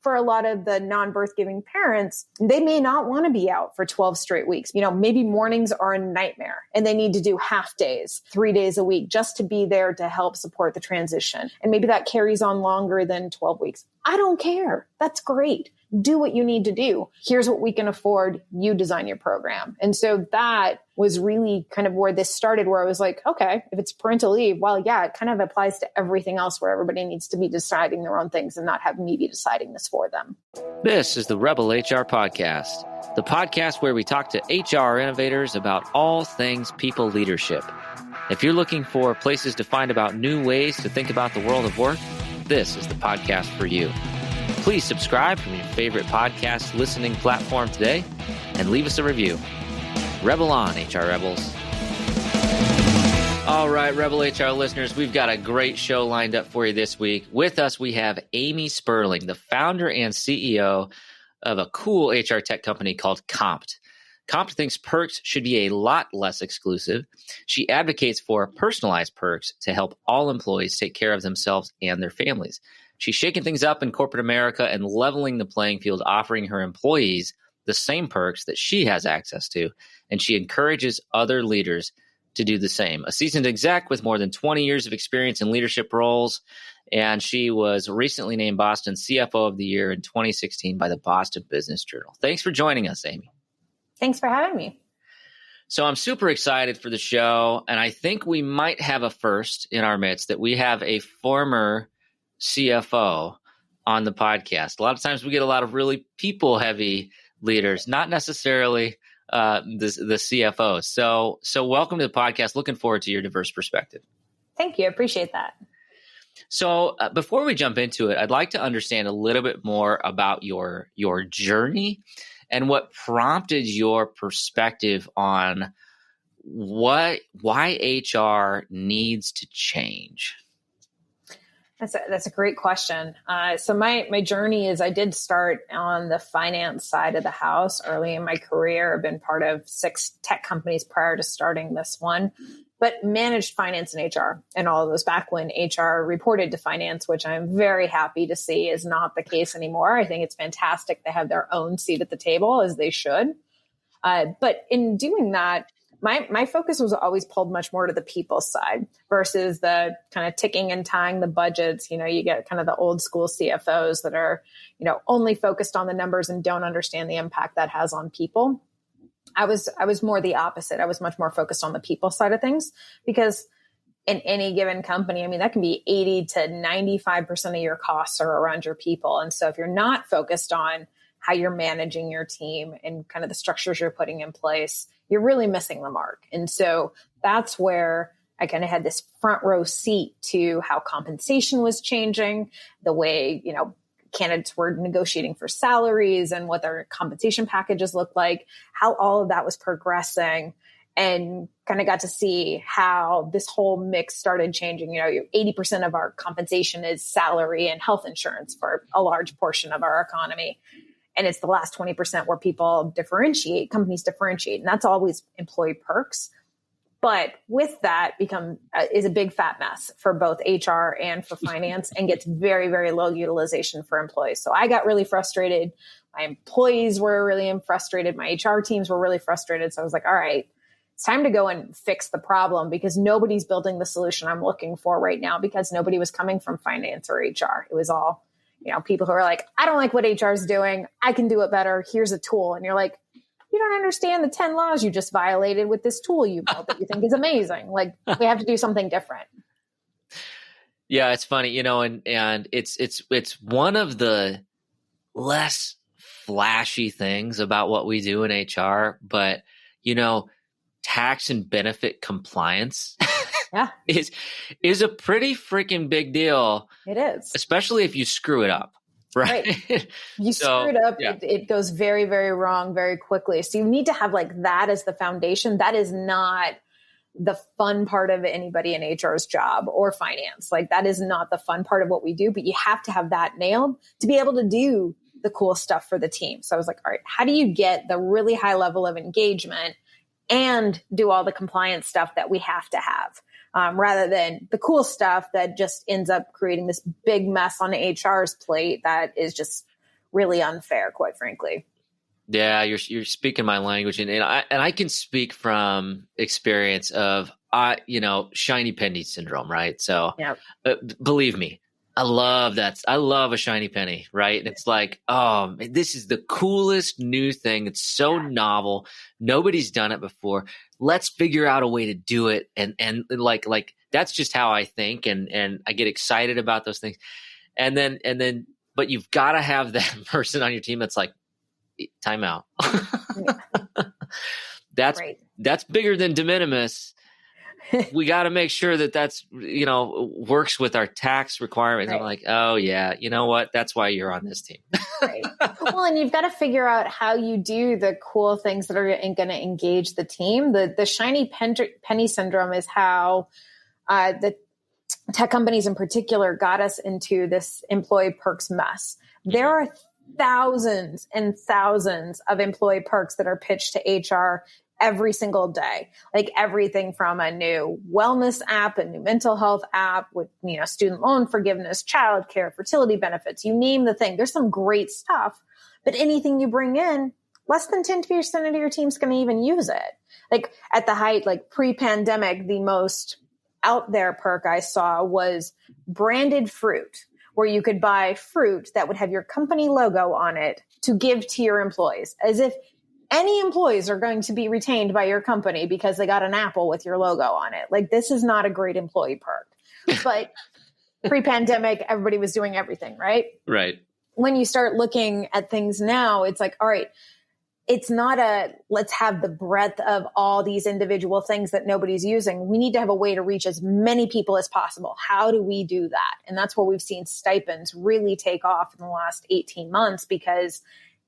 for a lot of the non-birth giving parents, they may not want to be out for 12 straight weeks. Maybe mornings are a nightmare and they need to do half days, 3 days a week just to be there to help support the transition. And maybe that carries on longer than 12 weeks. I don't care. That's great. Do what you need to do. Here's what we can afford. You design your program. And so that was really kind of where this started, where I was like, okay, if it's parental leave, well, yeah, it kind of applies to everything else where everybody needs to be deciding their own things and not have me be deciding this for them. This is the Rebel HR Podcast, the podcast where we talk to HR innovators about all things people leadership. If you're looking for places to find about new ways to think about the world of work, this is the podcast for you. Please subscribe from your favorite podcast listening platform today and leave us a review. Rebel on, HR Rebels. All right, Rebel HR listeners, we've got a great show lined up for you this week. With us, we have Amy Spurling, the founder and CEO of a cool HR tech company called Compt. Compt thinks perks should be a lot less exclusive. She advocates for personalized perks to help all employees take care of themselves and their families. She's shaking things up in corporate America and leveling the playing field, offering her employees the same perks that she has access to, and she encourages other leaders to do the same. A seasoned exec with more than 20 years of experience in leadership roles, and she was recently named Boston CFO of the Year in 2016 by the Boston Business Journal. Thanks for joining us, Amy. Thanks for having me. So I'm super excited for the show, and I think we might have a first in our midst that we have a former CFO on the podcast. A lot of times we get a lot of really people-heavy leaders, not necessarily the CFO. So welcome to the podcast. Looking forward to your diverse perspective. Thank you. I appreciate that. So before we jump into it, I'd like to understand a little bit more about your journey and what prompted your perspective on why HR needs to change. That's a great question. So my journey is I did start on the finance side of the house early in my career. I've been part of 6 tech companies prior to starting this one, but managed finance and HR and all of those back when HR reported to finance, which I'm very happy to see is not the case anymore. I think it's fantastic they have their own seat at the table, as they should. But in doing that, my focus was always pulled much more to the people side versus the kind of ticking and tying the budgets. You get kind of the old school CFOs that are, only focused on the numbers and don't understand the impact that has on people. I was more the opposite. I was much more focused on the people side of things because in any given company, that can be 80 to 95% of your costs are around your people. And so if you're not focused on how you're managing your team and kind of the structures you're putting in place, you're really missing the mark. And so that's where I kind of had this front row seat to how compensation was changing, the way, candidates were negotiating for salaries and what their compensation packages looked like, how all of that was progressing, and kind of got to see how this whole mix started changing. 80% of our compensation is salary and health insurance for a large portion of our economy. And it's the last 20% where companies differentiate. And that's always employee perks. But with that is a big fat mess for both HR and for finance and gets very, very low utilization for employees. So I got really frustrated. My employees were really frustrated. My HR teams were really frustrated. So I was like, all right, it's time to go and fix the problem because nobody's building the solution I'm looking for right now because nobody was coming from finance or HR. It was all people who are like, I don't like what HR is doing. I can do it better. Here's a tool. And you're like, you don't understand the 10 laws you just violated with this tool you built that you think is amazing. Like, we have to do something different. Yeah, it's funny, and it's one of the less flashy things about what we do in HR, but tax and benefit compliance yeah, is a pretty freaking big deal. It is. Especially if you screw it up, right? You screw it up, yeah. It goes very, very wrong very quickly. So you need to have that as the foundation. That is not the fun part of anybody in HR's job or finance. That is not the fun part of what we do, but you have to have that nailed to be able to do the cool stuff for the team. So I was like, all right, how do you get the really high level of engagement and do all the compliance stuff that we have to have? Rather than the cool stuff that just ends up creating this big mess on HR's plate that is just really unfair, quite frankly. Yeah, you're speaking my language, and I can speak from experience of shiny penny syndrome, right? So, Yeah. believe me, I love that. I love a shiny penny, right? And it's like, oh, this is the coolest new thing. It's so novel. Nobody's done it before. Let's figure out a way to do it, and like that's just how I think, and I get excited about those things, and then, but you've got to have that person on your team that's like, time out. That's bigger than de minimis. We got to make sure that's works with our tax requirements. Right. I'm like, oh yeah, you know what? That's why you're on this team. Right. Well, and you've got to figure out how you do the cool things that are going to engage the team. The shiny penny syndrome is how the tech companies in particular got us into this employee perks mess. There are thousands and thousands of employee perks that are pitched to HR every single day, like everything from a new wellness app, a new mental health app with, student loan forgiveness, childcare, fertility benefits, you name the thing. There's some great stuff, but anything you bring in, less than 10% of your team's going to even use it. Like at the height, like pre-pandemic, the most out there perk I saw was branded fruit, where you could buy fruit that would have your company logo on it to give to your employees, as if any employees are going to be retained by your company because they got an apple with your logo on it. Like, this is not a great employee perk. But pre-pandemic, everybody was doing everything, right? Right. When you start looking at things now, it's like, all right, it's not let's have the breadth of all these individual things that nobody's using. We need to have a way to reach as many people as possible. How do we do that? And that's where we've seen stipends really take off in the last 18 months, because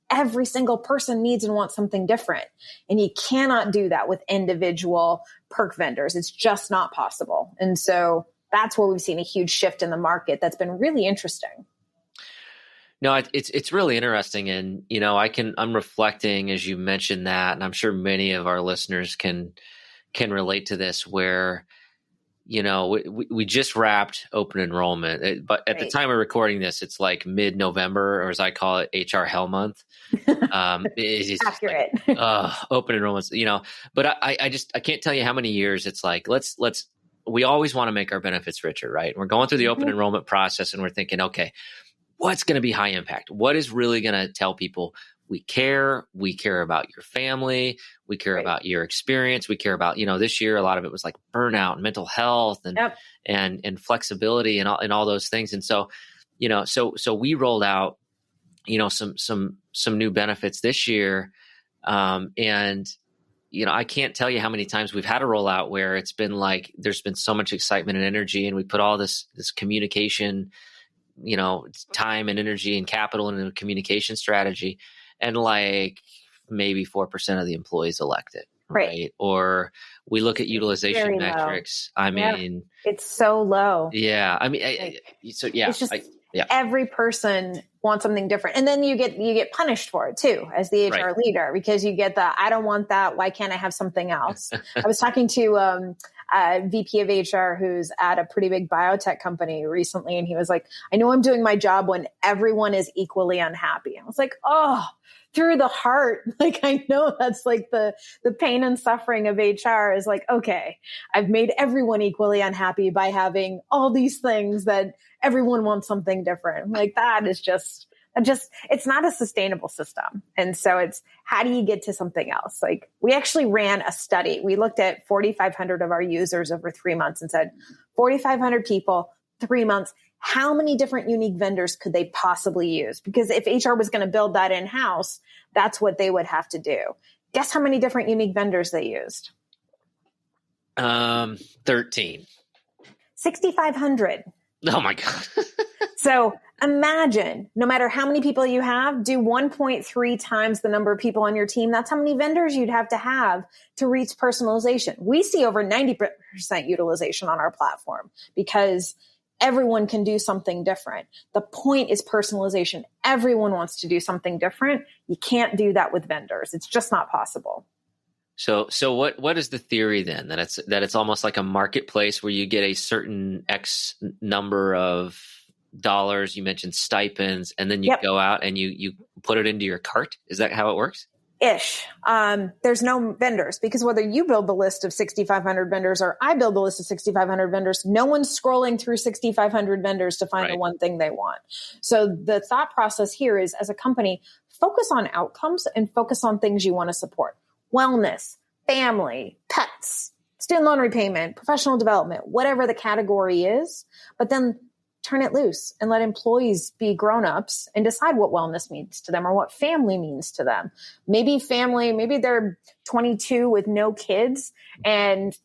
every single person needs and wants something different. And you cannot do that with individual perk vendors. It's just not possible. And so that's where we've seen a huge shift in the market that's been really interesting. No, it's really interesting. And, I'm reflecting as you mentioned that, and I'm sure many of our listeners can relate to this, where, we just wrapped open enrollment, but at the time of recording this, it's like mid-November, or as I call it, HR Hell Month. It's accurate. Like, open enrollments, but I can't tell you how many years it's like, we always want to make our benefits richer, right? We're going through the open enrollment process and we're thinking, okay, what's going to be high impact? What is really going to tell people we care about your family, we care about your experience, we care about, this year, a lot of it was like burnout and mental health and flexibility and all those things. And so, so we rolled out, some new benefits this year. And, I can't tell you how many times we've had a rollout where it's been like, there's been so much excitement and energy, and we put all this communication, time and energy and capital into a communication strategy, and like maybe 4% of the employees elect it. Right. Or we look at utilization metrics. Low. I mean, it's so low. Yeah. I mean, it's just every person wants something different. And then you get punished for it too, as the HR leader, because you get I don't want that. Why can't I have something else? I was talking to, a VP of HR who's at a pretty big biotech company recently. And he was like, I know I'm doing my job when everyone is equally unhappy. I was like, oh, through the heart. Like, I know that's like the pain and suffering of HR is like, okay, I've made everyone equally unhappy by having all these things that everyone wants something different. Like, that is just, it's not a sustainable system. And so it's, how do you get to something else? Like, we actually ran a study. We looked at 4,500 of our users over 3 months and said, 4,500 people, 3 months, how many different unique vendors could they possibly use? Because if HR was going to build that in-house, that's what they would have to do. Guess how many different unique vendors they used? 13. 6,500. Oh my God. So imagine, no matter how many people you have, do 1.3 times the number of people on your team. That's how many vendors you'd have to reach personalization. We see over 90% utilization on our platform because everyone can do something different. The point is personalization. Everyone wants to do something different. You can't do that with vendors. It's just not possible. So what is the theory then? That it's almost like a marketplace where you get a certain X number of dollars. You mentioned stipends, and then you go out and you put it into your cart. Is that how it works? Ish. There's no vendors, because whether you build the list of 6,500 vendors or I build the list of 6,500 vendors, no one's scrolling through 6,500 vendors to find the one thing they want. So the thought process here is, as a company, focus on outcomes and focus on things you want to support. Wellness, family, pets, student loan repayment, professional development, whatever the category is, but then turn it loose and let employees be grown-ups and decide what wellness means to them or what family means to them. Maybe they're 22 with no kids and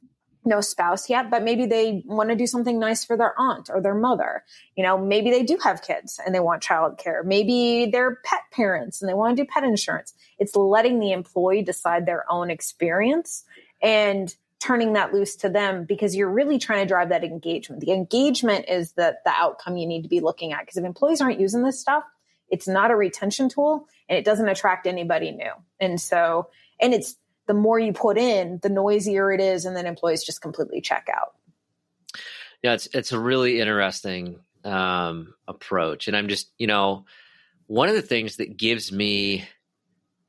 no spouse yet, but maybe they want to do something nice for their aunt or their mother. Maybe they do have kids and they want childcare. Maybe they're pet parents and they want to do pet insurance. It's letting the employee decide their own experience and turning that loose to them, because you're really trying to drive that engagement. The engagement is the outcome you need to be looking at, because if employees aren't using this stuff, it's not a retention tool and it doesn't attract anybody new. And it's the more you put in, the noisier it is, and then employees just completely check out. Yeah, it's a really interesting approach. And I'm just, one of the things that gives me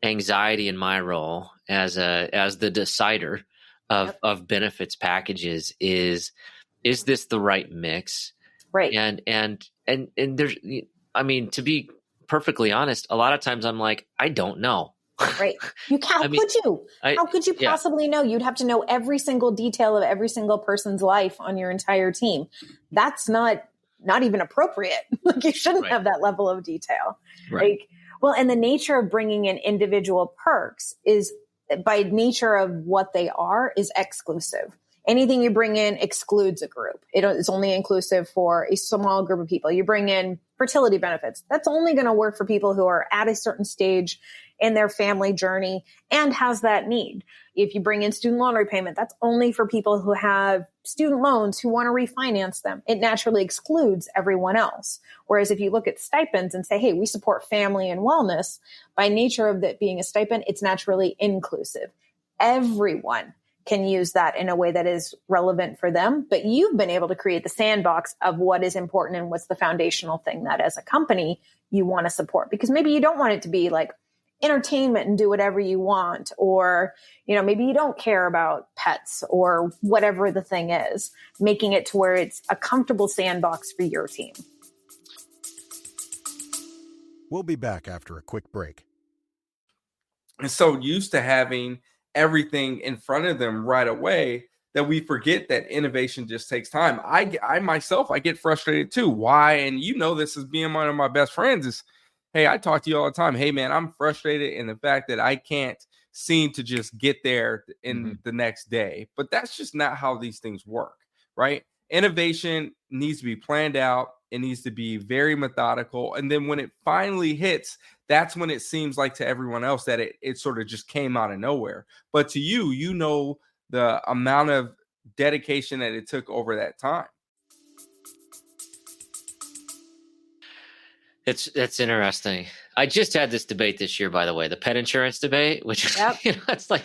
anxiety in my role as the decider of benefits packages is this the right mix? Right. And there's, to be perfectly honest, a lot of times I'm like, I don't know. Right. How could you possibly know? You'd have to know every single detail of every single person's life on your entire team. That's not even appropriate. Like, you shouldn't have that level of detail. Right. And the nature of bringing in individual perks is, by nature of what they are, is exclusive. Anything you bring in excludes a group. It's only inclusive for a small group of people. You bring in fertility benefits. That's only going to work for people who are at a certain stage in their family journey and has that need. If you bring in student loan repayment, that's only for people who have student loans who want to refinance them. It naturally excludes everyone else. Whereas if you look at stipends and say, hey, we support family and wellness, by nature of that being a stipend, it's naturally inclusive. Everyone can use that in a way that is relevant for them. But you've been able to create the sandbox of what is important and what's the foundational thing that as a company you want to support. Because maybe you don't want it to be like entertainment and do whatever you want, or, maybe you don't care about pets or whatever the thing is, making it to where it's a comfortable sandbox for your team. We'll be back after a quick break. And so used to having everything in front of them right away that we forget that innovation just takes time. I myself get frustrated too. Why? And this as being one of my best friends is, hey, I talk to you all the time. Hey, man, I'm frustrated in the fact that I can't seem to just get there in the next day. But that's just not how these things work, right? Innovation needs to be planned out. It needs to be very methodical. And then when it finally hits, that's when it seems like to everyone else that it sort of just came out of nowhere. But to you, the amount of dedication that it took over that time. That's interesting. I just had this debate this year, by the way, the pet insurance debate, which it's like,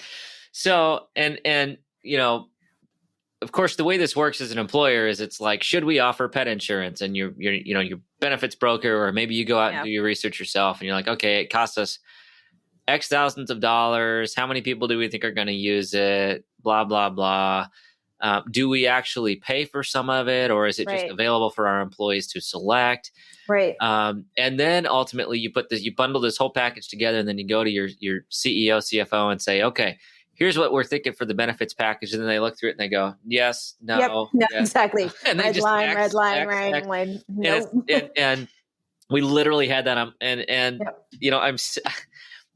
so, and of course, the way this works as an employer is it's like, should we offer pet insurance? And your benefits broker, or maybe you go out and do your research yourself and you're like, okay, it costs us X thousands of dollars. How many people do we think are going to use it? Blah, blah, blah. Do we actually pay for some of it, or is it just available for our employees to select? Right. And then ultimately you bundle this whole package together, and then you go to your CEO, CFO and say, okay, here's what we're thinking for the benefits package. And then they look through it and they go, yes, no. Yep, yes. Exactly. And red line, right? Nope. And we literally had that.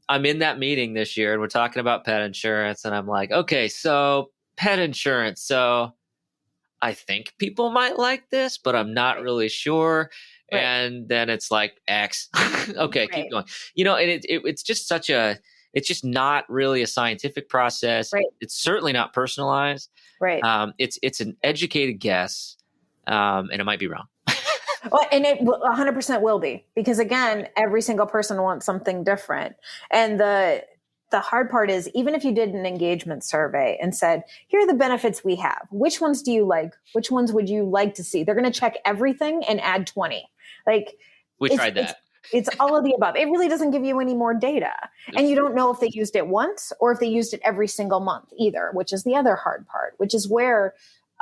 I'm in that meeting this year and we're talking about pet insurance, and I'm like, okay, so pet insurance. So I think people might like this, but I'm not really sure. Right. And then it's like X. Okay, keep going. And it's just it's just not really a scientific process. Right. It's certainly not personalized. Right. It's an educated guess, and it might be wrong. Well, and it 100% will be, because again, every single person wants something different. And the hard part is, even if you did an engagement survey and said, here are the benefits we have, which ones do you like? Which ones would you like to see? They're going to check everything and add 20. Like, we tried that. It's all of the above. It really doesn't give you any more data. And you don't know if they used it once or if they used it every single month either, which is the other hard part, which is where,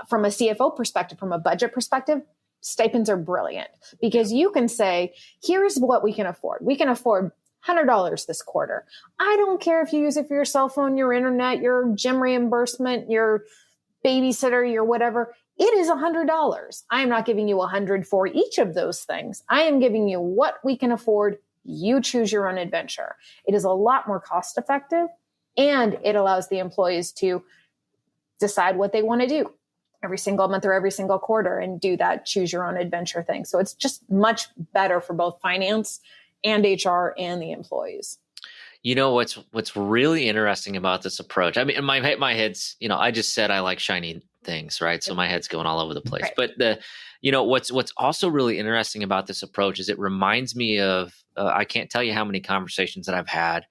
from a CFO perspective, from a budget perspective, stipends are brilliant because you can say, here's what we can afford. We can afford $100 this quarter. I don't care if you use it for your cell phone, your internet, your gym reimbursement, your babysitter, your whatever. It is $100. I am not giving you $100 for each of those things. I am giving you what we can afford. You choose your own adventure. It is a lot more cost effective, and it allows the employees to decide what they want to do every single month or every single quarter and do that choose your own adventure thing. So it's just much better for both finance and HR and the employees. You know, what's really interesting about this approach. I mean, my head's, I just said I like shiny things, right? So my head's going all over the place. Right. But what's also really interesting about this approach is it reminds me of, I can't tell you how many conversations that I've had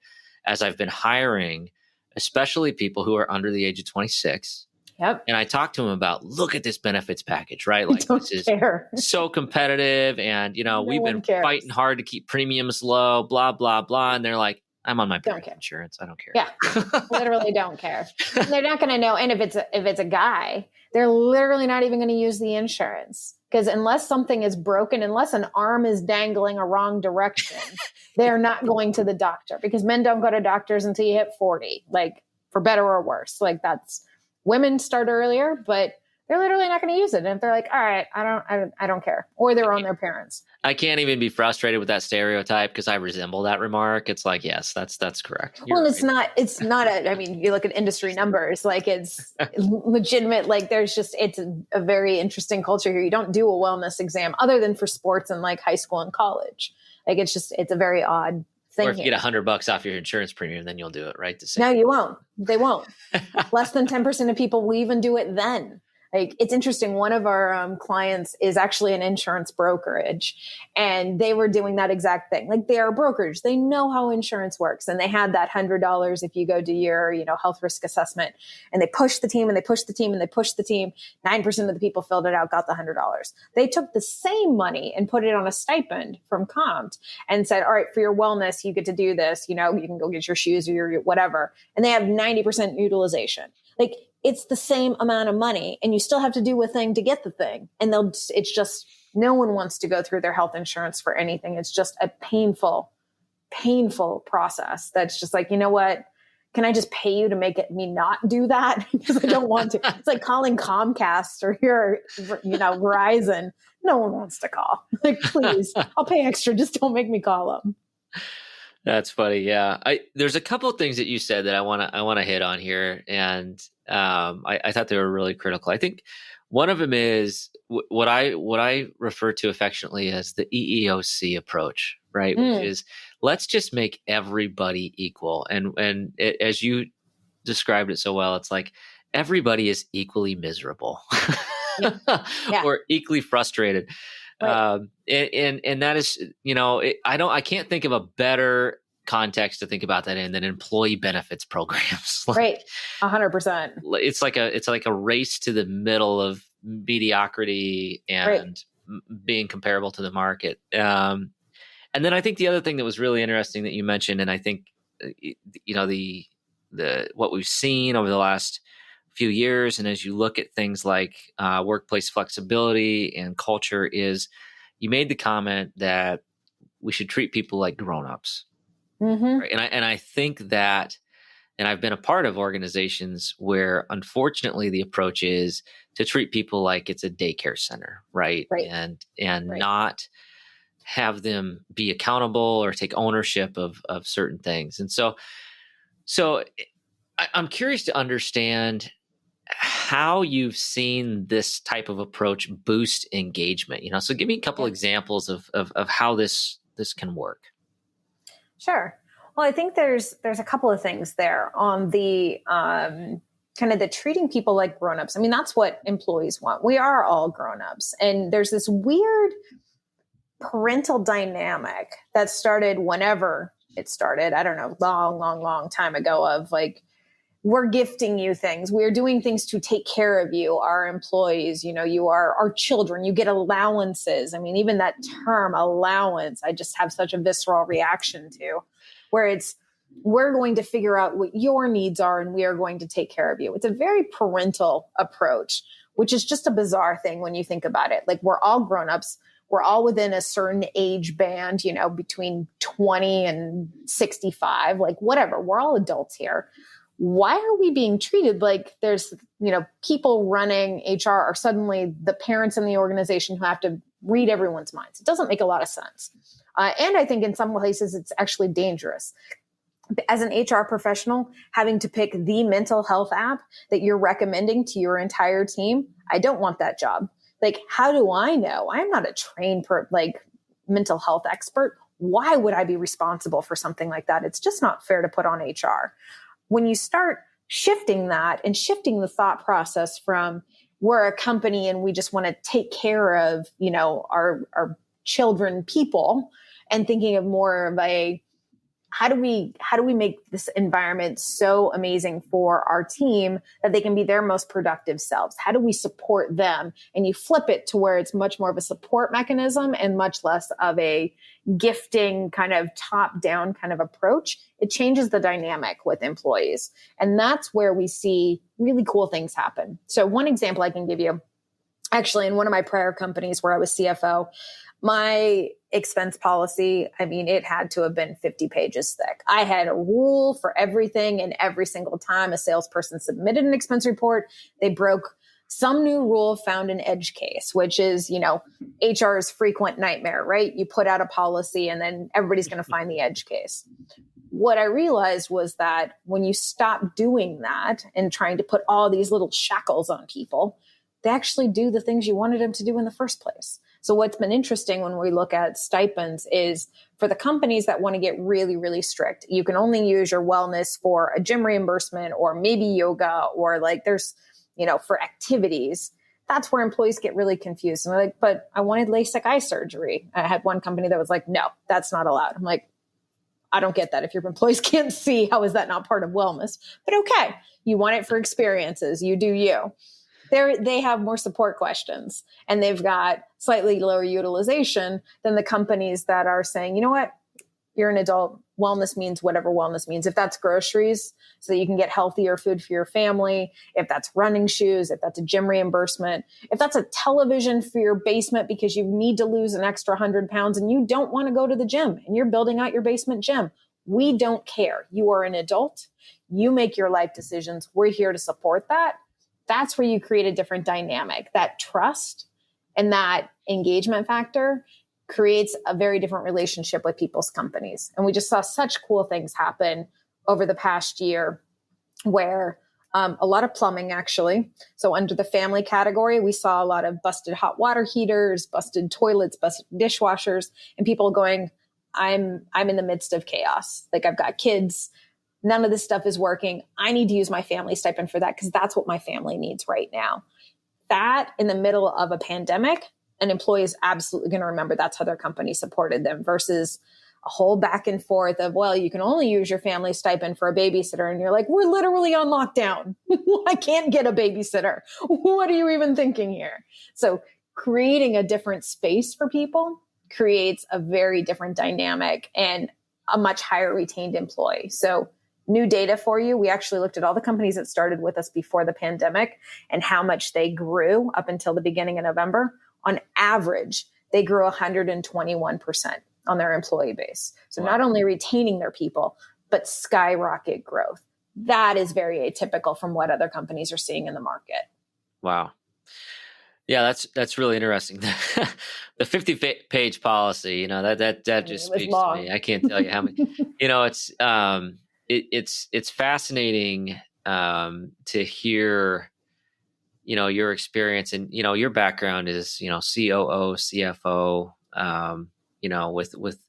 as I've been hiring, especially people who are under the age of 26. Yep. And I talked to them about, look at this benefits package, right? Like this is so competitive. And, we've been fighting hard to keep premiums low, blah, blah, blah. And they're like, I'm on my parents' insurance. I don't care. Yeah, literally don't care. And they're not going to know. And if it's a guy, they're literally not even going to use the insurance because unless something is broken, unless an arm is dangling a wrong direction, they're not going to the doctor because men don't go to doctors until you hit 40, like for better or worse. Like women start earlier, but they're literally not going to use it. And if they're like, all right, I don't care. Or they're on their parents. I can't even be frustrated with that stereotype because I resemble that remark. It's like, yes, that's correct. Well, right. It's not I mean, you look at industry numbers, like it's legitimate. Like it's a very interesting culture here. You don't do a wellness exam other than for sports and like high school and college. Like it's a very odd thing. Or if you get $100 off your insurance premium, then you'll do it, right? No, you won't. They won't. Less than 10% of people will even do it then. Like, it's interesting. One of our clients is actually an insurance brokerage, and they were doing that exact thing. Like, they are a brokerage. They know how insurance works. And they had that $100 if you go do your, health risk assessment, and they pushed the team and they pushed the team and they pushed the team. 9% of the people filled it out, got the $100. They took the same money and put it on a stipend from Compt and said, all right, for your wellness, you get to do this. You can go get your shoes or your whatever. And they have 90% utilization. Like, it's the same amount of money and you still have to do a thing to get the thing. And it's just, no one wants to go through their health insurance for anything. It's just a painful process. That's just like, you know what? Can I just pay you to me not do that? Because I don't want to. It's like calling Comcast or Verizon. No one wants to call. Like, please, I'll pay extra. Just don't make me call them. That's funny. Yeah. There's a couple of things that you said that I want to hit on here. And I thought they were really critical. I think one of them is what I refer to affectionately as the EEOC approach, right? Which is, let's just make everybody equal. And as you described it so well, it's like everybody is equally miserable yeah. or equally frustrated. Right. And that is, I can't think of a better context to think about that in than employee benefits programs. Right. 100%. It's like a race to the middle of mediocrity and being comparable to the market. And then I think the other thing that was really interesting that you mentioned, and I think, the what we've seen over the last few years, and as you look at things like workplace flexibility and culture, is you made the comment that we should treat people like grown-ups. Mm-hmm. Right? And I think that, and I've been a part of organizations where unfortunately the approach is to treat people like it's a daycare center, right? And not have them be accountable or take ownership of certain things. And so I'm curious to understand how you've seen this type of approach boost engagement. So give me a couple examples of how this can work. Sure. Well, I think there's a couple of things there on the kind of the treating people like grownups. I mean, that's what employees want. We are all grownups, and there's this weird parental dynamic that started whenever it started. I don't know, long time ago, of like, we're gifting you things. We're doing things to take care of you, our employees. You are our children. You get allowances. I mean, even that term allowance, I just have such a visceral reaction to, where it's, we're going to figure out what your needs are and we are going to take care of you. It's a very parental approach, which is just a bizarre thing when you think about it. Like, we're all grown-ups. We're all within a certain age band, between 20 and 65, like whatever. We're all adults here. Why are we being treated like there's, people running HR are suddenly the parents in the organization who have to read everyone's minds? It doesn't make a lot of sense. And I think in some places it's actually dangerous. As an HR professional, having to pick the mental health app that you're recommending to your entire team, I don't want that job. Like, how do I know? I'm not a trained mental health expert. Why would I be responsible for something like that? It's just not fair to put on HR. When you start shifting that and shifting the thought process from, we're a company and we just want to take care of, our children, people, and thinking of more of a, how do we make this environment so amazing for our team that they can be their most productive selves? How do we support them? And you flip it to where it's much more of a support mechanism and much less of a gifting kind of top down kind of approach. It changes the dynamic with employees. And that's where we see really cool things happen. So one example I can give you, actually, in one of my prior companies where I was CFO, my expense policy, it had to have been 50 pages thick. I had a rule for everything, and every single time a salesperson submitted an expense report, they broke some new rule found in edge case, which is, HR's frequent nightmare, right? You put out a policy and then everybody's going to find the edge case. What I realized was that when you stop doing that and trying to put all these little shackles on people, they actually do the things you wanted them to do in the first place. So what's been interesting when we look at stipends is, for the companies that want to get really, really strict, you can only use your wellness for a gym reimbursement or maybe yoga, or there's, for activities. That's where employees get really confused. And they're like, but I wanted LASIK eye surgery. I had one company that was like, no, that's not allowed. I'm like, I don't get that. If your employees can't see, how is that not part of wellness? But okay, you want it for experiences. You do you. They have more support questions, and they've got slightly lower utilization than the companies that are saying, you know what, you're an adult. Wellness means whatever wellness means. If that's groceries so that you can get healthier food for your family, if that's running shoes, if that's a gym reimbursement, if that's a television for your basement because you need to lose an extra 100 pounds and you don't want to go to the gym and you're building out your basement gym, we don't care. You are an adult. You make your life decisions. We're here to support that. That's where you create a different dynamic. That trust and that engagement factor creates a very different relationship with people's companies. And we just saw such cool things happen over the past year, where a lot of plumbing, actually. So under the family category, we saw a lot of busted hot water heaters, busted toilets, busted dishwashers, and people going, I'm in the midst of chaos. Like, I've got kids. None of this stuff is working. I need to use my family stipend for that because that's what my family needs right now. That, in the middle of a pandemic, an employee is absolutely going to remember that's how their company supported them, versus a whole back and forth of, well, you can only use your family stipend for a babysitter. And you're like, we're literally on lockdown. I can't get a babysitter. What are you even thinking here? So creating a different space for people creates a very different dynamic and a much higher retained employee. So new data for you. We actually looked at all the companies that started with us before the pandemic and how much they grew up until the beginning of November. On average, they grew 121% on their employee base. So not only retaining their people, but skyrocket growth. That is very atypical from what other companies are seeing in the market. Wow. Yeah, that's really interesting. The 50-page policy, that just speaks to me. I can't tell you how many. It's fascinating to hear, your experience, and your background is COO, CFO, with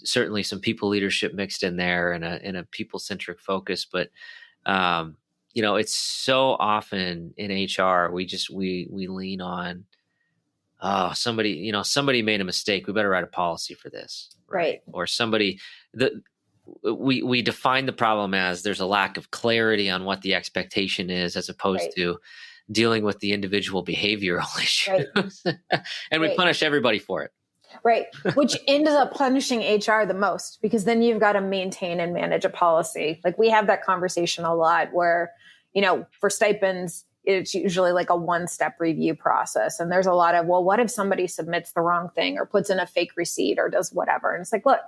certainly some people leadership mixed in there, and a people centric focus, but it's so often in HR we lean on, somebody made a mistake, we better write a policy for this, right? Or somebody we define the problem as there's a lack of clarity on what the expectation is, as opposed to dealing with the individual behavioral issues. And we punish everybody for it. Right. Which ends up punishing HR the most, because then you've got to maintain and manage a policy. Like, we have that conversation a lot where, for stipends, it's usually like a one-step review process. And there's a lot of, well, what if somebody submits the wrong thing or puts in a fake receipt or does whatever? And it's like, look,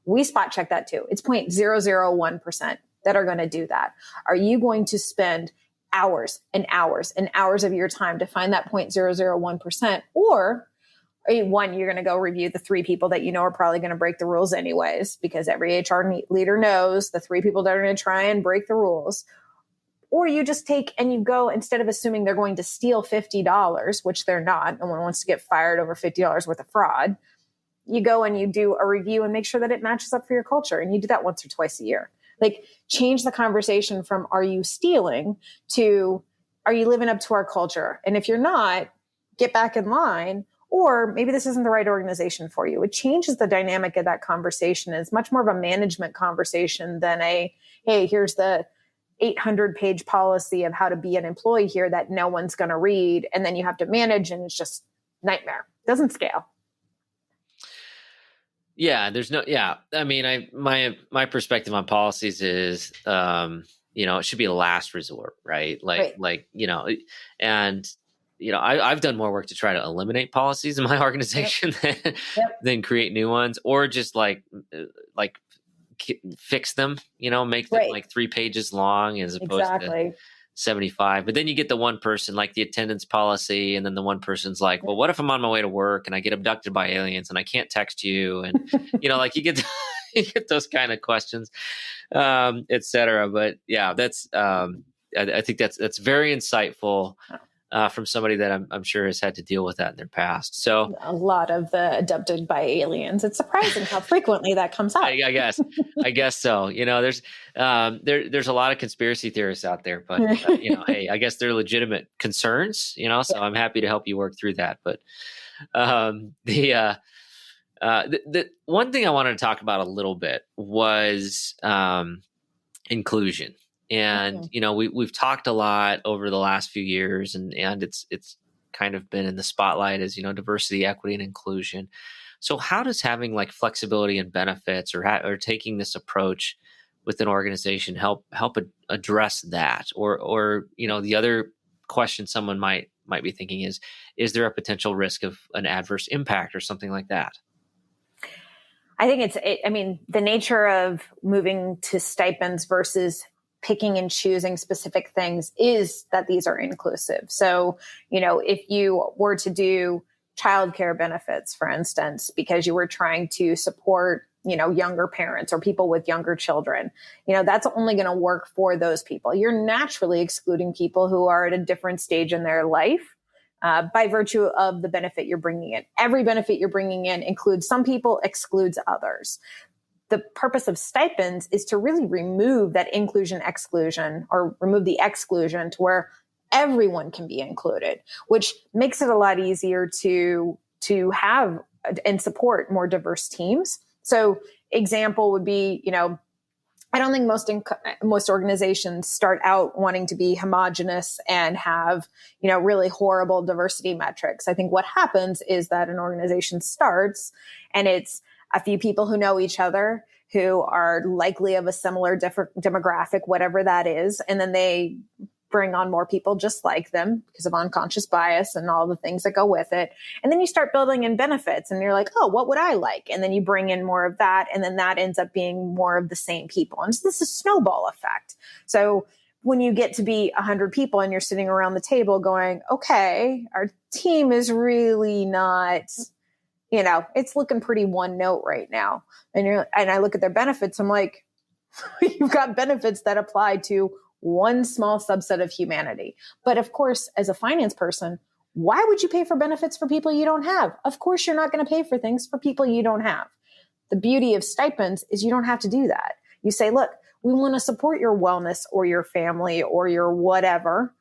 we spot check that too. It's 0.001% that are going to do that. Are you going to spend hours and hours and hours of your time to find that 0.001%? Or one, you're going to go review the 3 people that are probably going to break the rules anyways, because every HR leader knows the 3 people that are going to try and break the rules. Or you just take and you go, instead of assuming they're going to steal $50, which they're not, no one wants to get fired over $50 worth of fraud, you go and you do a review and make sure that it matches up for your culture. And you do that once or twice a year. Like, change the conversation from, are you stealing, to, are you living up to our culture? And if you're not, get back in line. Or maybe this isn't the right organization for you. It changes the dynamic of that conversation. It's much more of a management conversation than a, hey, here's the 800-page policy of how to be an employee here that no one's going to read. And then you have to manage, and it's just nightmare. Doesn't scale. Yeah, I mean, my perspective on policies is, it should be a last resort, right? And I've done more work to try to eliminate policies in my organization than create new ones, or just like fix them, make them like 3 pages long as opposed to 75. But then you get the one person, like the attendance policy, and then the one person's like, well, what if I'm on my way to work and I get abducted by aliens and I can't text you? And, you get those kind of questions, et cetera. But yeah, that's, I think that's very insightful. From somebody that I'm sure has had to deal with that in their past. So a lot of the abducted by aliens. It's surprising how frequently that comes up. I guess so. There's a lot of conspiracy theorists out there, but hey, I guess they're legitimate concerns. So I'm happy to help you work through that. But the one thing I wanted to talk about a little bit was inclusion. And, we've talked a lot over the last few years, and it's kind of been in the spotlight as, diversity, equity, and inclusion. So how does having like flexibility and benefits or taking this approach with an organization help address that? Or, the other question someone might be thinking is there a potential risk of an adverse impact or something like that? I think the nature of moving to stipends versus picking and choosing specific things is that these are inclusive. So, if you were to do childcare benefits, for instance, because you were trying to support, younger parents or people with younger children, that's only going to work for those people. You're naturally excluding people who are at a different stage in their life by virtue of the benefit you're bringing in. Every benefit you're bringing in includes some people, excludes others. The purpose of stipends is to really remove that inclusion exclusion, or remove the exclusion to where everyone can be included, which makes it a lot easier to have and support more diverse teams. So example would be, I don't think most organizations start out wanting to be homogenous and have, really horrible diversity metrics. I think what happens is that an organization starts and it's a few people who know each other, who are likely of a similar demographic, whatever that is. And then they bring on more people just like them because of unconscious bias and all the things that go with it. And then you start building in benefits and you're like, oh, what would I like? And then you bring in more of that. And then that ends up being more of the same people. And so this is a snowball effect. So when you get to be 100 people and you're sitting around the table going, okay, our team is really not, it's looking pretty one note right now. And I look at their benefits. I'm like, you've got benefits that apply to one small subset of humanity. But of course, as a finance person, why would you pay for benefits for people you don't have? Of course, you're not going to pay for things for people you don't have. The beauty of stipends is you don't have to do that. You say, look, we want to support your wellness or your family or your whatever.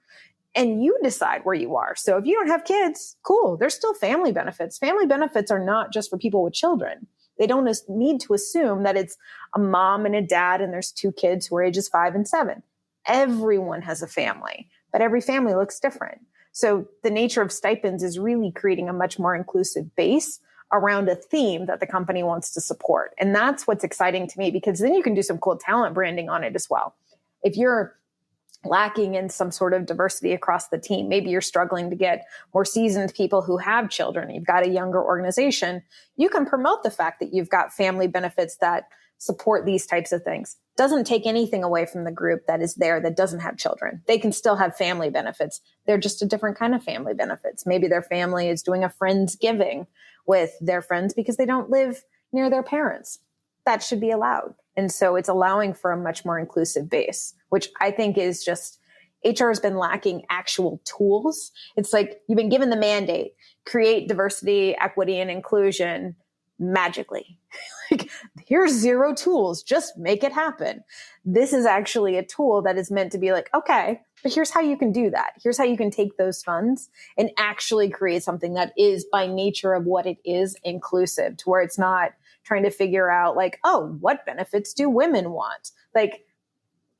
And you decide where you are. So if you don't have kids, cool. There's still family benefits. Family benefits are not just for people with children. They don't need to assume that it's a mom and a dad and there's 2 kids who are ages 5 and 7. Everyone has a family, but every family looks different. So the nature of stipends is really creating a much more inclusive base around a theme that the company wants to support. And that's what's exciting to me, because then you can do some cool talent branding on it as well. If you're lacking in some sort of diversity across the team, maybe you're struggling to get more seasoned people who have children, you've got a younger organization, you can promote the fact that you've got family benefits that support these types of things. Doesn't take anything away from the group that is there that doesn't have children. They can still have family benefits. They're just a different kind of family benefits. Maybe their family is doing a Friendsgiving with their friends because they don't live near their parents. That should be allowed. And so it's allowing for a much more inclusive base, which I think is just, HR has been lacking actual tools. It's like you've been given the mandate, create diversity, equity, and inclusion magically. Like, here's 0 tools, just make it happen. This is actually a tool that is meant to be like, okay, but here's how you can do that. Here's how you can take those funds and actually create something that is, by nature of what it is, inclusive, to where it's not trying to figure out like, oh, what benefits do women want? Like,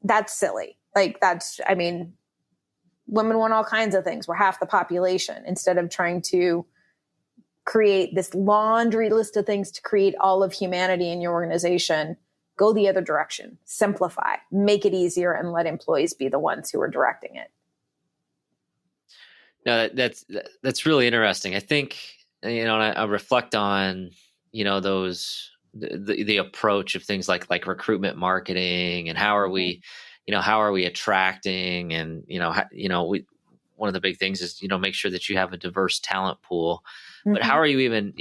that's silly. Like, women want all kinds of things. We're half the population. Instead of trying to create this laundry list of things to create all of humanity in your organization, go the other direction, simplify, make it easier, and let employees be the ones who are directing it. No, that's really interesting. I think, and I reflect on, those, the approach of things like recruitment marketing, and how are we attracting, and, one of the big things is, make sure that you have a diverse talent pool. But how are you going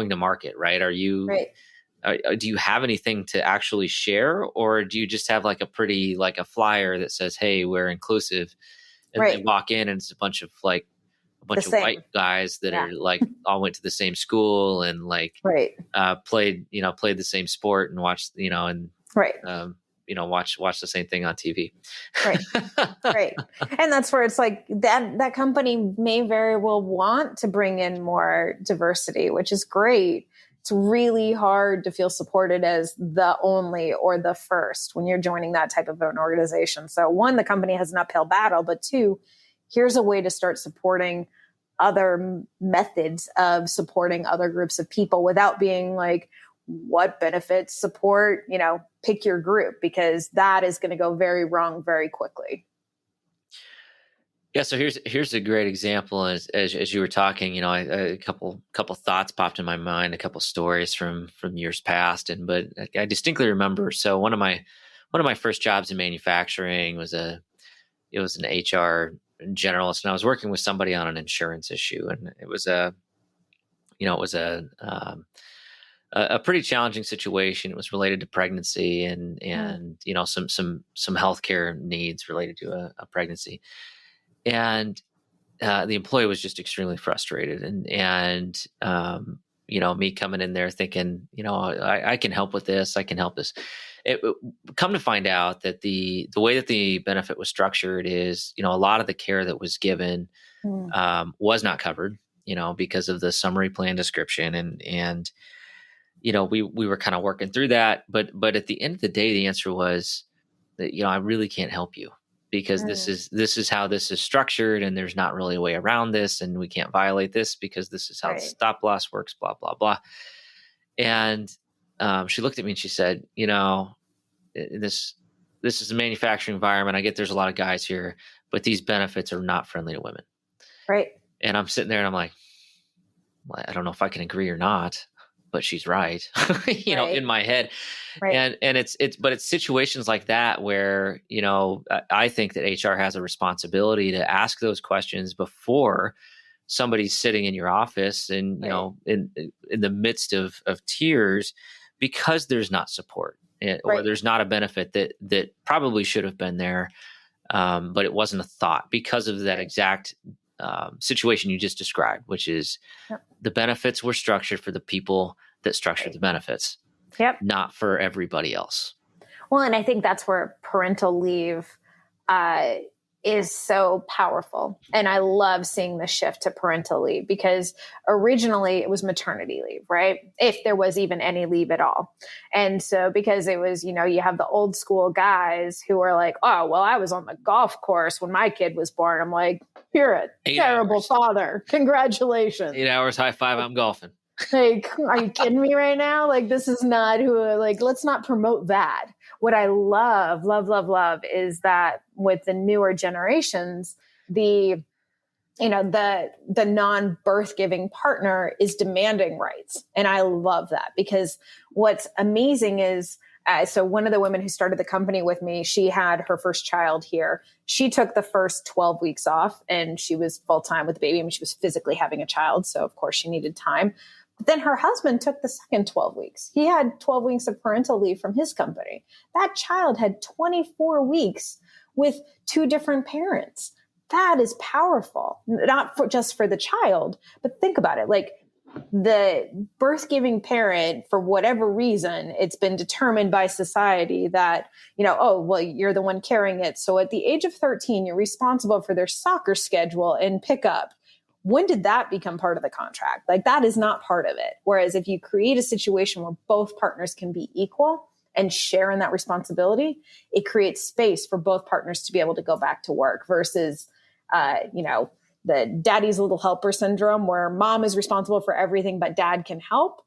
to market, right? Are you, do you have anything to actually share, or do you just have like a flyer that says, hey, we're inclusive, and they walk in and it's a bunch of white guys that are like all went to the same school and played the same sport and watched, watch the same thing on TV. Right. And that's where it's like that company may very well want to bring in more diversity, which is great. It's really hard to feel supported as the only or the first when you're joining that type of an organization. So 1, the company has an uphill battle, but 2, here's a way to start supporting other methods of supporting other groups of people without being like, what benefits support, pick your group, because that is going to go very wrong very quickly. Yeah. So here's a great example. As you were talking, a couple thoughts popped in my mind, a couple stories from years past. But I distinctly remember, so one of my first jobs in manufacturing was an HR generalist, and I was working with somebody on an insurance issue, and it was a pretty challenging situation. It was related to pregnancy and some healthcare needs related to a pregnancy. And the employee was just extremely frustrated, and me coming in there thinking, I can help with this. I can help this. Come to find out that the way that the benefit was structured is, a lot of the care that was given was not covered, because of the summary plan description, and we were kind of working through that, but at the end of the day, the answer was that, I really can't help you, because this is how this is structured, and there's not really a way around this, and we can't violate this because this is how the stop loss works, blah, blah, blah. And she looked at me and she said, this is a manufacturing environment. I get there's a lot of guys here, but these benefits are not friendly to women. Right. And I'm sitting there and I'm like, well, I don't know if I can agree or not, but she's right, in my head. Right. And it's situations like that where, I think that HR has a responsibility to ask those questions before somebody's sitting in your office and, in the midst of tears, because there's not support or there's not a benefit that probably should have been there. But it wasn't a thought because of that exact situation you just described, which is the benefits were structured for the people that structured the benefits, not for everybody else. Well, and I think that's where parental leave is so powerful. And I love seeing the shift to parental leave, because originally it was maternity leave, right? If there was even any leave at all. And so because it was, you have the old school guys who are like, oh, well, I was on the golf course when my kid was born. I'm like, you're a terrible father. Congratulations. 8 hours, high five, I'm golfing. Like, are you kidding me right now? Like, this is not let's not promote that. What I love is that with the newer generations, the non-birth giving partner is demanding rights. And I love that, because what's amazing is, so one of the women who started the company with me, she had her first child here. She took the first 12 weeks off, and she was full-time with the baby. I mean, she was physically having a child. So of course she needed time. But then her husband took the second 12 weeks. He had 12 weeks of parental leave from his company. That child had 24 weeks with 2 different parents. That is powerful, not just for the child, but think about it. Like, the birth giving parent, for whatever reason, it's been determined by society that, oh, well, you're the one carrying it. So at the age of 13, you're responsible for their soccer schedule and pickup. When did that become part of the contract? Like, that is not part of it. Whereas if you create a situation where both partners can be equal and share in that responsibility, it creates space for both partners to be able to go back to work versus, the daddy's little helper syndrome, where mom is responsible for everything, but dad can help.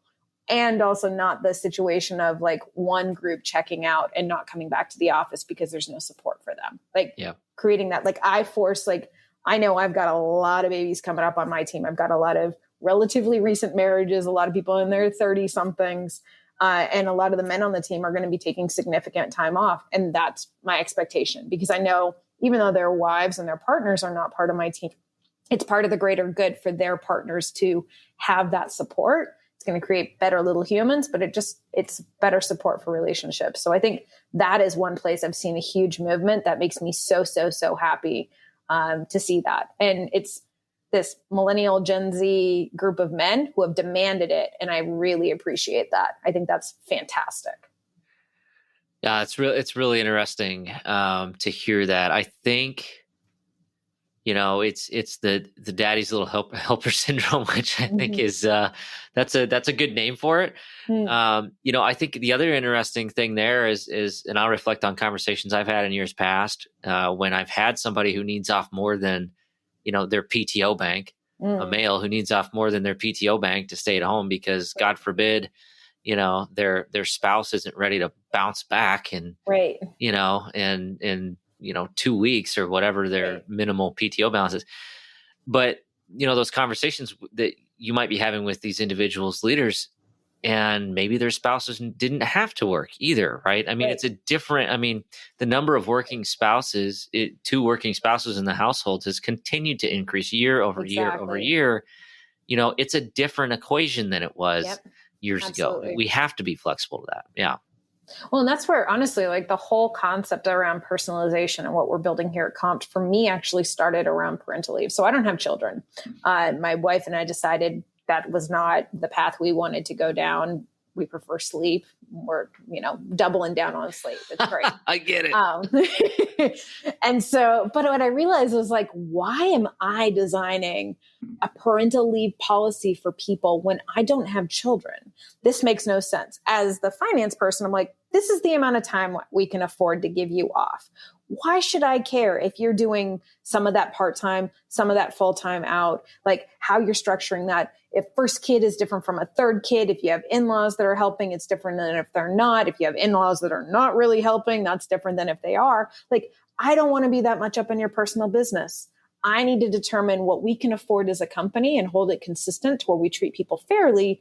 And also not the situation of like one group checking out and not coming back to the office because there's no support for them. Like, creating that, like, I know I've got a lot of babies coming up on my team. I've got a lot of relatively recent marriages, a lot of people in their 30 somethings. And a lot of the men on the team are going to be taking significant time off. And that's my expectation, because I know even though their wives and their partners are not part of my team, it's part of the greater good for their partners to have that support. It's going to create better little humans, but it's better support for relationships. So I think that is one place I've seen a huge movement that makes me so, so, so happy to see that. And it's this millennial Gen Z group of men who have demanded it. And I really appreciate that. I think that's fantastic. Yeah, it's really interesting to hear that. I think, it's the daddy's little helper syndrome, which I think is that's a good name for it. I think the other interesting thing there is, and I'll reflect on conversations I've had in years past when I've had somebody who needs off more than their PTO bank, a male who needs off more than their PTO bank to stay at home because, God forbid, their spouse isn't ready to bounce back and right, and 2 weeks or whatever their minimal PTO balance is. But, those conversations that you might be having with these individuals, leaders, and maybe their spouses didn't have to work either, right? I mean, it's the number of working spouses, 2 working spouses in the household has continued to increase year over year over year. It's a different equation than it was years ago. We have to be flexible to that. Yeah. Well, and that's where, honestly, like the whole concept around personalization and what we're building here at Compt, for me, actually started around parental leave. So I don't have children. My wife and I decided that was not the path we wanted to go down. We prefer sleep. We're, doubling down on sleep. It's great. I get it. And so, but what I realized was like, why am I designing a parental leave policy for people when I don't have children? This makes no sense. As the finance person, I'm like, this is the amount of time we can afford to give you off. Why should I care if you're doing some of that part-time, some of that full-time out, like how you're structuring that? If first kid is different from a third kid, if you have in-laws that are helping, it's different than if they're not. If you have in-laws that are not really helping, that's different than if they are. Like, I don't want to be that much up in your personal business. I need to determine what we can afford as a company and hold it consistent to where we treat people fairly,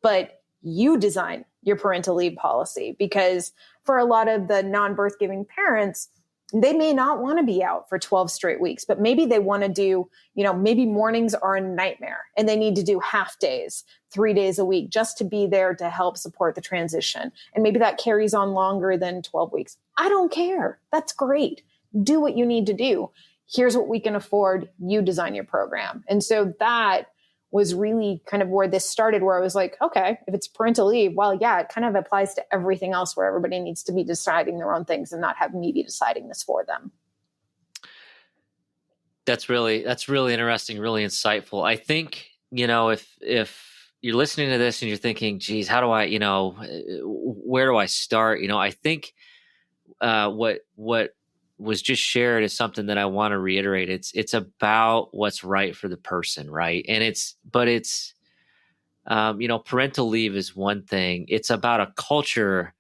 but you design your parental leave policy, because for a lot of the non-birth giving parents, they may not want to be out for 12 straight weeks, but maybe they want to do, maybe mornings are a nightmare and they need to do half days, 3 days a week, just to be there to help support the transition. And maybe that carries on longer than 12 weeks. I don't care. That's great. Do what you need to do. Here's what we can afford. You design your program. And so that was really kind of where this started, where I was like, okay, if it's parental leave, well, yeah, it kind of applies to everything else where everybody needs to be deciding their own things and not have me be deciding this for them. That's really interesting, really insightful. I think, if you're listening to this and you're thinking, geez, how do I, where do I start? I think what was just shared is something that I want to reiterate. It's about what's right for the person, right? And it's parental leave is one thing. It's about a culture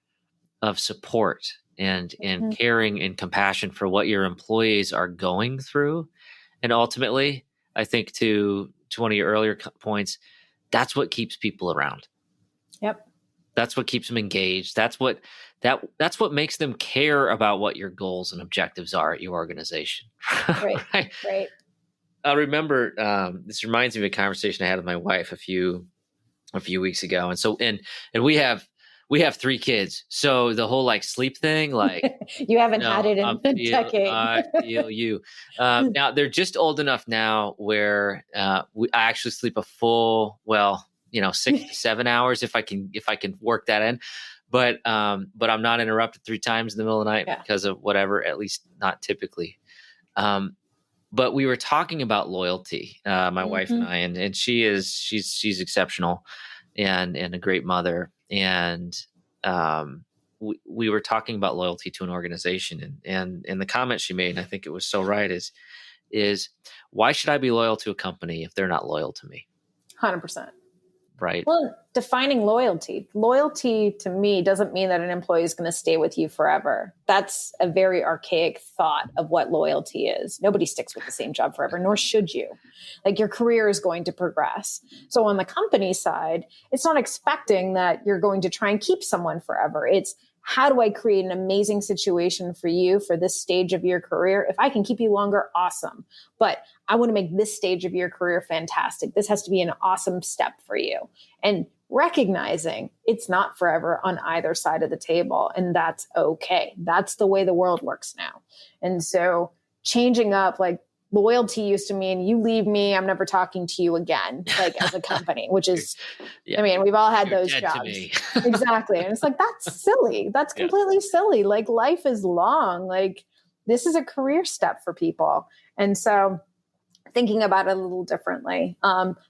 of support and caring and compassion for what your employees are going through. And ultimately, I think to one of your earlier points, that's what keeps people around. Yep. That's what keeps them engaged. That's what makes them care about what your goals and objectives are at your organization. Right. Right. I remember this reminds me of a conversation I had with my wife a few weeks ago, and so and we have 3 kids, so the whole sleep thing, you haven't had it in a decade. I feel you. Now they're just old enough now where I actually sleep a full 6 to 7 hours if I can work that in, but I'm not interrupted 3 times in the middle of the night because of whatever, at least not typically. But we were talking about loyalty, my wife and I, and she's exceptional and a great mother. And we were talking about loyalty to an organization, and the comment she made, and I think it was so right, is why should I be loyal to a company if they're not loyal to me? 100%. Right. Well, defining loyalty to me doesn't mean that an employee is going to stay with you forever. That's a very archaic thought of what loyalty is. Nobody sticks with the same job forever, nor should you. Your career is going to progress. So on the company side, it's not expecting that you're going to try and keep someone forever. It's, how do I create an amazing situation for you for this stage of your career? If I can keep you longer, awesome. But I want to make this stage of your career fantastic. This has to be an awesome step for you. And recognizing it's not forever on either side of the table. And that's okay. That's the way the world works now. And so changing up, loyalty used to mean you leave me, I'm never talking to you again, as a company, which is, we've all had those jobs. Exactly. And it's that's silly. That's completely silly. Life is long. This is a career step for people. And so thinking about it a little differently,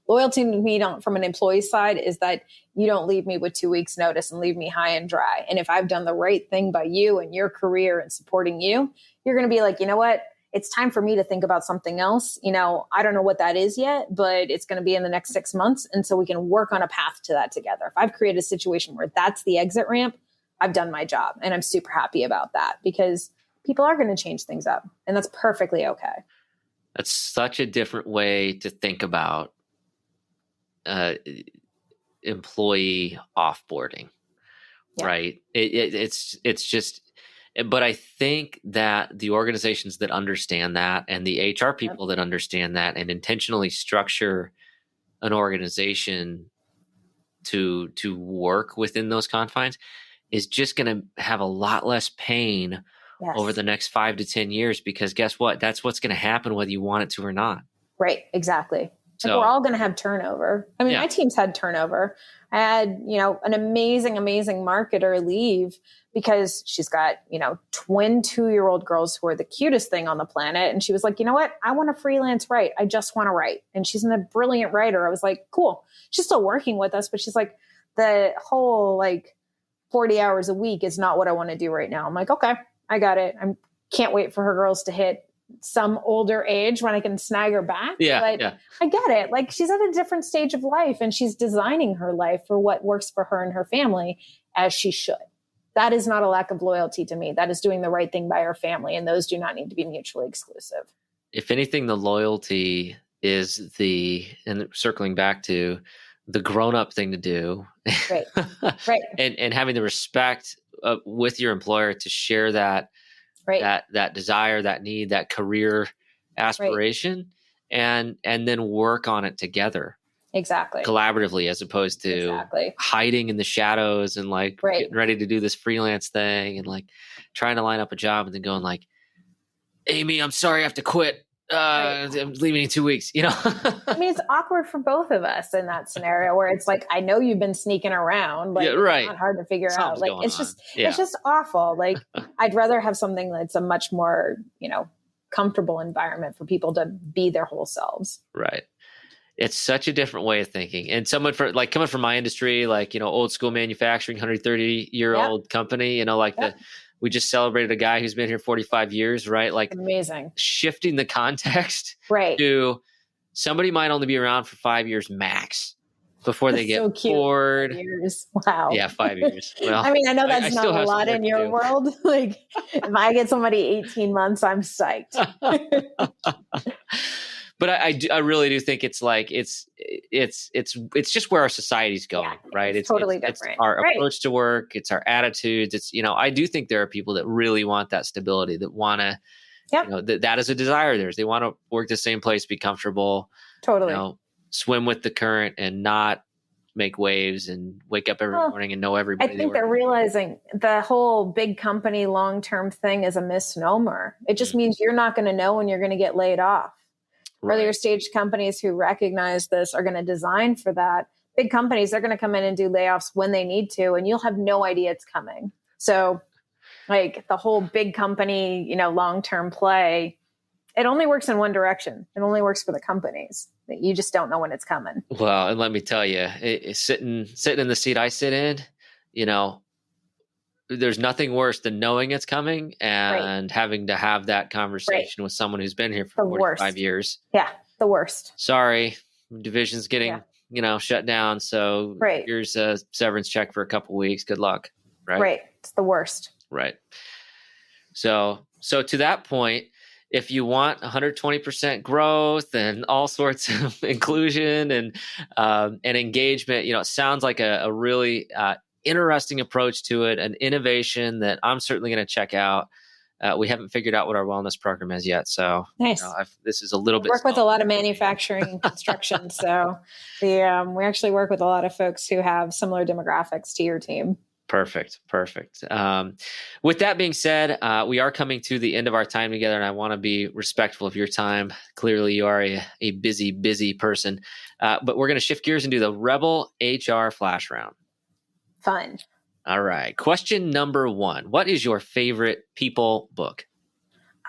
loyalty to me from an employee side is that you don't leave me with 2 weeks notice and leave me high and dry. And if I've done the right thing by you and your career and supporting you, you're going to be you know what? It's time for me to think about something else. I don't know what that is yet, but it's going to be in the next 6 months. And so we can work on a path to that together. If I've created a situation where that's the exit ramp, I've done my job. And I'm super happy about that because people are going to change things up. And that's perfectly okay. That's such a different way to think about employee offboarding, right? It's just... But I think that the organizations that understand that and the HR people that understand that and intentionally structure an organization to work within those confines is just going to have a lot less pain over the next 5 to 10 years, because guess what? That's what's going to happen whether you want it to or not. Right. Exactly. So we're all going to have turnover. My team's had turnover. I had, an amazing marketer leave because she's got, twin 2-year-old girls who are the cutest thing on the planet. And she was like, you know what? I want to freelance write. I just want to write. And she's a brilliant writer. I was like, cool. She's still working with us, but she's like, the whole 40 hours a week is not what I want to do right now. I'm like, okay, I got it. I can't wait for her girls to hit some older age when I can snag her back. I get it. She's at a different stage of life and she's designing her life for what works for her and her family, as she should. That is not a lack of loyalty to me. That is doing the right thing by her family. And those do not need to be mutually exclusive. If anything, the loyalty is and circling back to the grown-up thing to do. Right. and having the respect with your employer to share that, that desire, that need, that career aspiration, and then work on it together. Exactly. Collaboratively, as opposed to hiding in the shadows and getting ready to do this freelance thing and trying to line up a job and then going Amy, I'm sorry, I have to quit. I'm leaving in 2 weeks, It's awkward for both of us in that scenario where it's I know you've been sneaking around. It's not hard to figure Something's out. It's just awful. I'd rather have something that's a much more, comfortable environment for people to be their whole selves. Right. It's such a different way of thinking. And someone coming from my industry, old school manufacturing, 130-year-old company, we just celebrated a guy who's been here 45 years, right? Like amazing. Shifting the context right. to somebody might only be around for 5 years max before they get bored. 5 years. Wow. Yeah, 5 years. Well, I mean, I know that's not a lot in your world. Like if I get somebody 18 months, I'm psyched. But I really do think it's just where our society's going, right? It's totally different. It's our approach to work. It's our attitudes. It's, I do think there are people that really want that stability, that want to, that is a desire of theirs. They want to work the same place, be comfortable, totally, swim with the current and not make waves and wake up every morning and know everybody. I think they're realizing the whole big company long-term thing is a misnomer. It just means you're not going to know when you're going to get laid off. Right. Earlier stage companies who recognize this are going to design for that. Big companies, they're going to come in and do layoffs when they need to, and you'll have no idea it's coming. So like the whole big company, long-term play, it only works in one direction. It only works for the companies. You just don't know when it's coming. Well, and let me tell you, sitting in the seat I sit in, there's nothing worse than knowing it's coming and having to have that conversation with someone who's been here for 45 years. Yeah, the worst. Sorry, division's getting, shut down. So here's a severance check for a couple weeks. Good luck. Right. It's the worst. Right. So to that point, if you want 120% growth and all sorts of inclusion and engagement, it sounds like a really interesting approach to it, an innovation that I'm certainly going to check out. We haven't figured out what our wellness program is yet. So nice. This is a little bit. Work with a lot of manufacturing and construction. So we actually work with a lot of folks who have similar demographics to your team. Perfect. With that being said, we are coming to the end of our time together, and I want to be respectful of your time. Clearly, you are a busy person, but we're going to shift gears and do the Rebel HR Flash Round. Fun. All right. Question number 1. What is your favorite people book?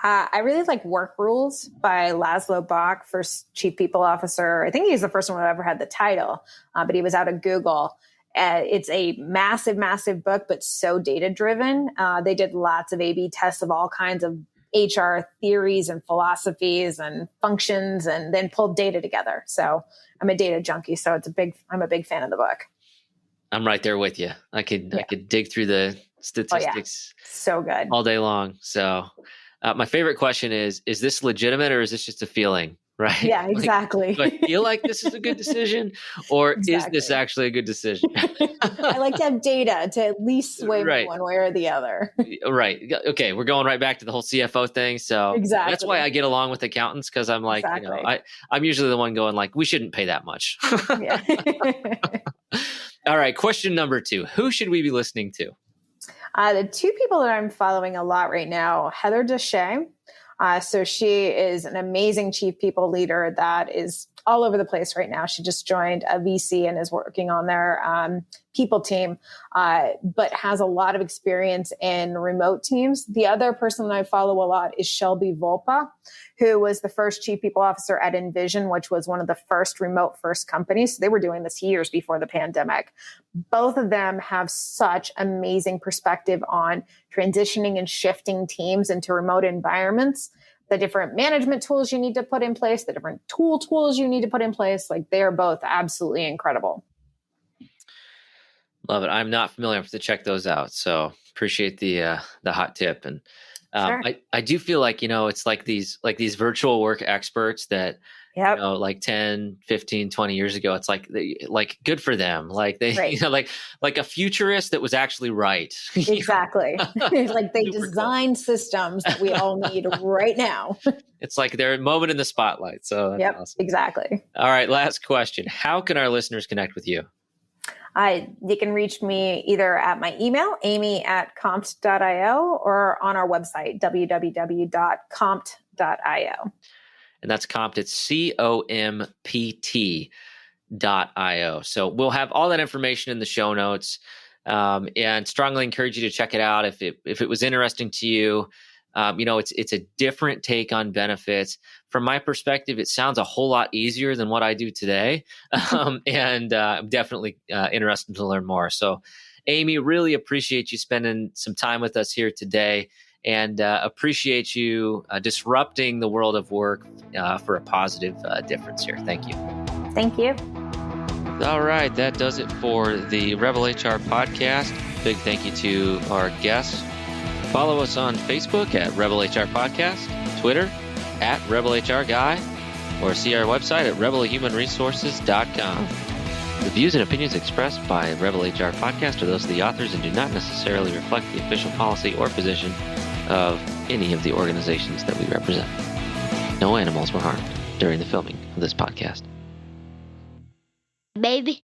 I really like Work Rules by Laszlo Bock, first chief people officer. I think he's the first one who ever had the title, but he was out of Google. It's a massive book, but so data driven. They did lots of A/B tests of all kinds of HR theories and philosophies and functions, and then pulled data together. So I'm a data junkie. So I'm a big fan of the book. I'm right there with you. I could dig through the statistics so good all day long. So my favorite question is this legitimate or is this just a feeling? Right? Yeah, exactly. Do I feel like this is a good decision or is this actually a good decision? I like to have data to at least sway me one way or the other. Right. Okay. We're going right back to the whole CFO thing. So that's why I get along with accountants, because I'm like, I'm usually the one going like, we shouldn't pay that much. All right. Question number 2. Who should we be listening to? The 2 people that I'm following a lot right now, Heather Deshay. So she is an amazing chief people leader that is all over the place right now. She just joined a VC and is working on their people team, but has a lot of experience in remote teams. The other person that I follow a lot is Shelby Volpa, who was the first chief people officer at Envision, which was one of the first remote first companies. So they were doing this years before the pandemic. Both of them have such amazing perspective on transitioning and shifting teams into remote environments, the different management tools you need to put in place, the different tools you need to put in place. Like they are both absolutely incredible. Love it. I'm not familiar. I have to check those out. So appreciate the hot tip. And Sure. I do feel like, it's like these virtual work experts that, like 10, 15, 20 years ago, it's like good for them. Like they, like a futurist that was actually right. Exactly. Like they design systems that we all need right now. It's like they're a moment in the spotlight. So that's awesome. Exactly. All right. Last question. How can our listeners connect with you? You can reach me either at my email, amy@compt.io, or on our website, www.compt.io. And that's Compt. It's COMPT.io. So we'll have all that information in the show notes, and strongly encourage you to check it out. If it was interesting to you, It's a different take on benefits. From my perspective, it sounds a whole lot easier than what I do today. And I'm definitely interested to learn more. So, Amy, really appreciate you spending some time with us here today, and appreciate you disrupting the world of work for a positive difference here. Thank you. Thank you. All right, that does it for the Rebel HR podcast. Big thank you to our guests. Follow us on Facebook at Rebel HR Podcast, Twitter at Rebel HR Guy, or see our website at rebelhumanresources.com. The views and opinions expressed by Rebel HR Podcast are those of the authors and do not necessarily reflect the official policy or position of any of the organizations that we represent. No animals were harmed during the filming of this podcast. Baby.